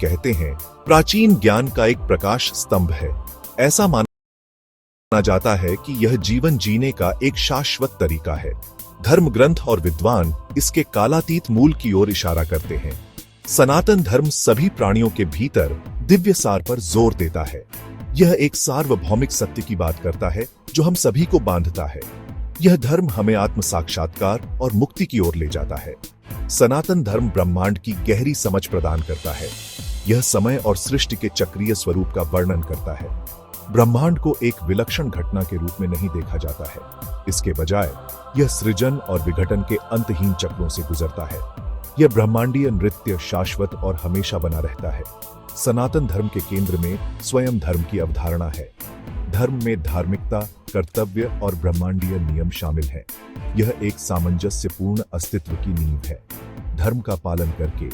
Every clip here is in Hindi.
कहते हैं, प्राचीन ज्ञान का एक प्रकाश स्तंभ है। ऐसा माना जाता है कि यह जीवन जीने का एक शाश्वत तरीका है। धर्म ग्रंथ और विद्वान इसके कालातीत मूल की ओर इशारा करते हैं। सनातन धर्म सभी प्राणियों के भीतर दिव्य सार पर जोर देता है। यह एक सार्वभौमिक सत्य की बात करता है जो हम सभी को बांधता है। यह धर्म हमें आत्म साक्षात्कार और मुक्ति की ओर ले जाता है। सनातन धर्म ब्रह्मांड की गहरी समझ प्रदान करता है। यह समय और सृष्टि के चक्रीय स्वरूप का वर्णन करता है। ब्रह्मांड को एक विलक्षण घटना के रूप में नहीं देखा जाता है। इसके बजाय यह सृजन और विघटन के अंतहीन चक्रों से गुजरता है। यह ब्रह्मांडीय नृत्य शाश्वत और हमेशा बना रहता है। सनातन धर्म के केंद्र में स्वयं धर्म की अवधारणा है। धर्म में धार्मिकता, कर्तव्य और ब्रह्मांडीय नियम शामिल हैं। यह एक सामंजस्यपूर्ण अस्तित्व की नींव है। धर्म का पालन करके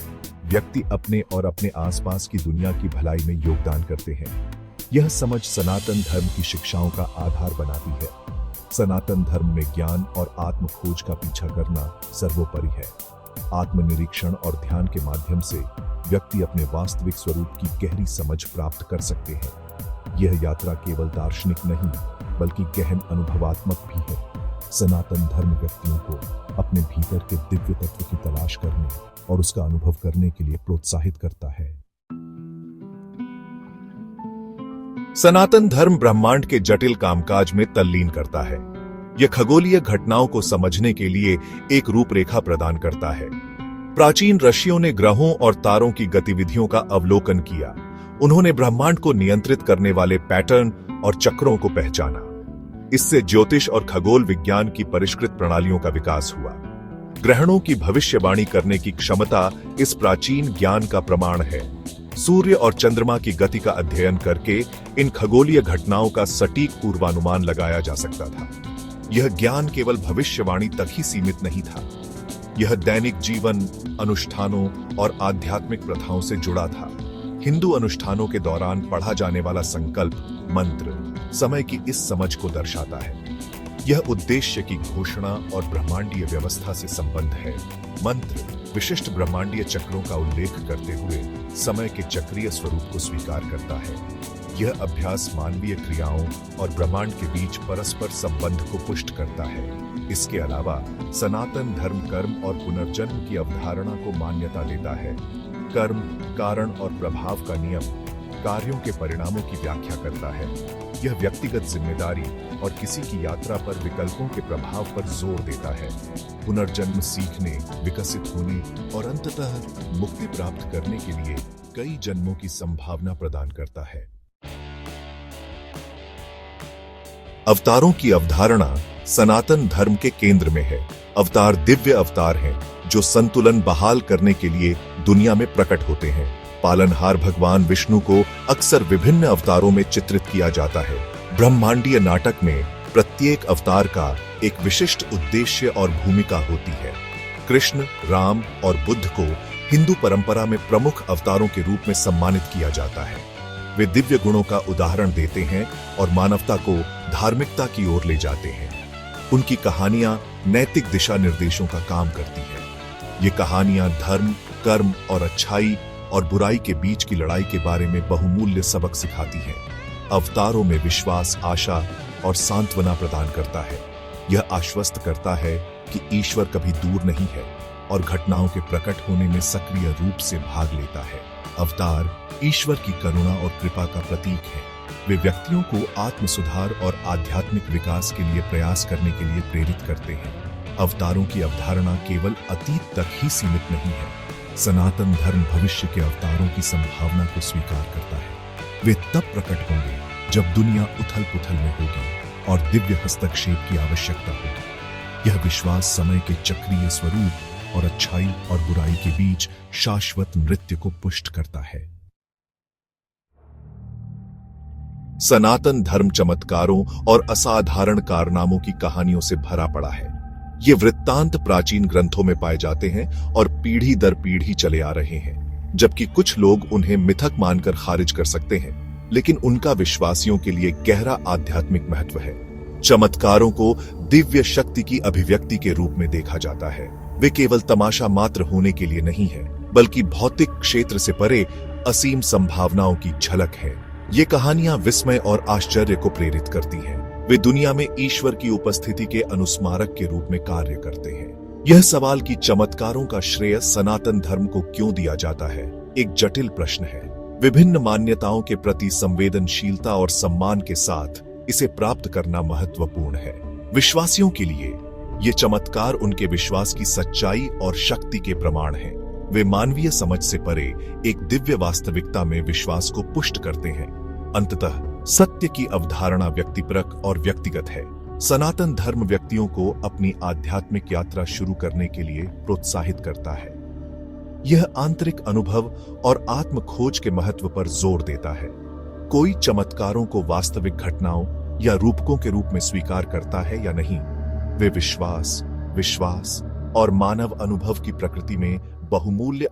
व्यक्ति अपने और अपने आसपास की दुनिया की भलाई में योगदान करते हैं। यह समझ सनातन धर्म की शिक्षाओं का आधार बनाती है। सनातन धर्म में ज्ञान और आत्म खोज का पीछा करना सर्वोपरि है। आत्मनिरीक्षण और ध्यान के माध्यम से व्यक्ति अपने वास्तविक स्वरूप की गहरी समझ प्राप्त कर सकते हैं। यह यात्रा केवल दार्शनिक नहीं बल्कि गहन अनुभवात्मक भी है। सनातन धर्म व्यक्तियों को अपने भीतर के दिव्य तत्व की तलाश करने और उसका अनुभव करने के लिए प्रोत्साहित करता है। सनातन धर्म ब्रह्मांड के जटिल कामकाज में तल्लीन करता है। यह खगोलीय घटनाओं को समझने के लिए एक रूपरेखा प्रदान करता है। प्राचीन ऋषियों ने ग्रहों और तारों की गतिविधियों का अवलोकन किया। उन्होंने ब्रह्मांड को नियंत्रित करने वाले पैटर्न और चक्रों को पहचाना। इससे ज्योतिष और खगोल विज्ञान की परिष्कृत प्रणालियों का विकास हुआ। ग्रहणों की भविष्यवाणी करने की क्षमता इस प्राचीन ज्ञान का प्रमाण है। सूर्य और चंद्रमा की गति का अध्ययन करके इन खगोलीय घटनाओं का सटीक पूर्वानुमान लगाया जा सकता था। यह ज्ञान केवल भविष्यवाणी तक ही सीमित नहीं था। यह दैनिक जीवन, अनुष्ठानों और आध्यात्मिक प्रथाओं से जुड़ा था। हिंदू अनुष्ठानों के दौरान पढ़ा जाने वाला संकल्प मंत्र समय की इस समझ को दर्शाता है। यह उद्देश्य की घोषणा और ब्रह्मांडीय व्यवस्था से संबंध है। मंत्र विशिष्ट ब्रह्मांडीय चक्रों का उल्लेख करते हुए समय के चक्रीय स्वरूप को स्वीकार करता है। यह अभ्यास मानवीय क्रियाओं और ब्रह्मांड के बीच परस्पर संबंध को पुष्ट करता है। इसके अलावा सनातन धर्म कर्म और पुनर्जन्म की अवधारणा को मान्यता देता है। कर्म कारण और प्रभाव का नियम कार्यों के परिणामों की व्याख्या करता है। यह व्यक्तिगत जिम्मेदारी और किसी की यात्रा पर विकल्पों के प्रभाव पर जोर देता है। पुनर्जन्म सीखने, विकसित होने और अंततः मुक्ति प्राप्त करने के लिए कई जन्मों की संभावना प्रदान करता है। अवतारों की अवधारणा सनातन धर्म के केंद्र में है। अवतार दिव्य अवतार हैं जो संतुलन बहाल करने के लिए दुनिया में प्रकट होते हैं। पालनहार भगवान विष्णु को अक्सर विभिन्न अवतारों में चित्रित किया जाता है। ब्रह्मांडीय नाटक में प्रत्येक अवतार का एक विशिष्ट उद्देश्य और भूमिका होती है। कृष्ण, राम और बुद्ध को हिंदू परंपरा में प्रमुख अवतारों के रूप में सम्मानित किया जाता है। वे दिव्य गुणों का उदाहरण देते हैं और मानवता को धार्मिकता की ओर ले जाते हैं। उनकी कहानियां नैतिक दिशा निर्देशों का काम करती हैं। ये कहानियां धर्म, कर्म और अच्छाई और बुराई के बीच की लड़ाई के बारे में बहुमूल्य सबक सिखाती हैं। अवतारों में विश्वास, आशा और सांत्वना प्रदान करता है। यह आश्वस्त करता है कि ईश्वर कभी दूर नहीं है और घटनाओं के प्रकट होने में सक्रिय रूप से भाग लेता है। अवतार ईश्वर की करुणा और कृपा का प्रतीक है। वे व्यक्तियों को आत्म सुधार और आध्यात्मिक विकास के लिए प्रयास करने के लिए प्रेरित करते हैं। अवतारों की अवधारणा केवल अतीत तक ही सीमित नहीं है। सनातन धर्म भविष्य के अवतारों की संभावना को स्वीकार करता है। वे तब प्रकट होंगे जब दुनिया उथल-पुथल में होगी और दिव्य हस्तक्षेप की आवश्यकता होगी। यह विश्वास समय के चक्रीय स्वरूप और अच्छाई और बुराई के बीच शाश्वत नृत्य को पुष्ट करता है। सनातन धर्म चमत्कारों और असाधारण कारनामों की कहानियों से भरा पड़ा है। ये वृत्तांत प्राचीन ग्रंथों में पाए जाते हैं और पीढ़ी दर पीढ़ी चले आ रहे हैं। जबकि कुछ लोग उन्हें मिथक मानकर खारिज कर सकते हैं, लेकिन उनका विश्वासियों के लिए गहरा आध्यात्मिक महत्व है। चमत्कारों को दिव्य शक्ति की अभिव्यक्ति के रूप में देखा जाता है। वे केवल तमाशा मात्र होने के लिए नहीं है, बल्कि भौतिक क्षेत्र से परे असीम संभावनाओं की झलक है। ये कहानियां विस्मय और आश्चर्य को प्रेरित करती हैं। वे दुनिया में ईश्वर की उपस्थिति के अनुस्मारक के रूप में कार्य करते हैं। यह सवाल कि चमत्कारों का श्रेय सनातन धर्म को क्यों दिया जाता है, एक जटिल प्रश्न है। विभिन्न मान्यताओं के प्रति संवेदनशीलता और सम्मान के साथ इसे प्राप्त करना महत्वपूर्ण है। विश्वासियों के लिए ये चमत्कार उनके विश्वास की सच्चाई और शक्ति के प्रमाण हैं। वे मानवीय समझ से परे एक दिव्य वास्तविकता में विश्वास को पुष्ट करते हैं। अंततः सत्य की अवधारणा व्यक्तिपरक और व्यक्तिगत है। सनातन धर्म व्यक्तियों को अपनी आध्यात्मिक यात्रा शुरू करने के लिए प्रोत्साहित करता है। यह आंतरिक अनुभव और आत्म खोज के महत्व पर जोर देता है। कोई चमत्कारों को वास्तविक घटनाओं या रूपकों के रूप में स्वीकार करता है या नहीं, वे विश्वास और मानव अनुभव की प्रकृति में बहुमूल्य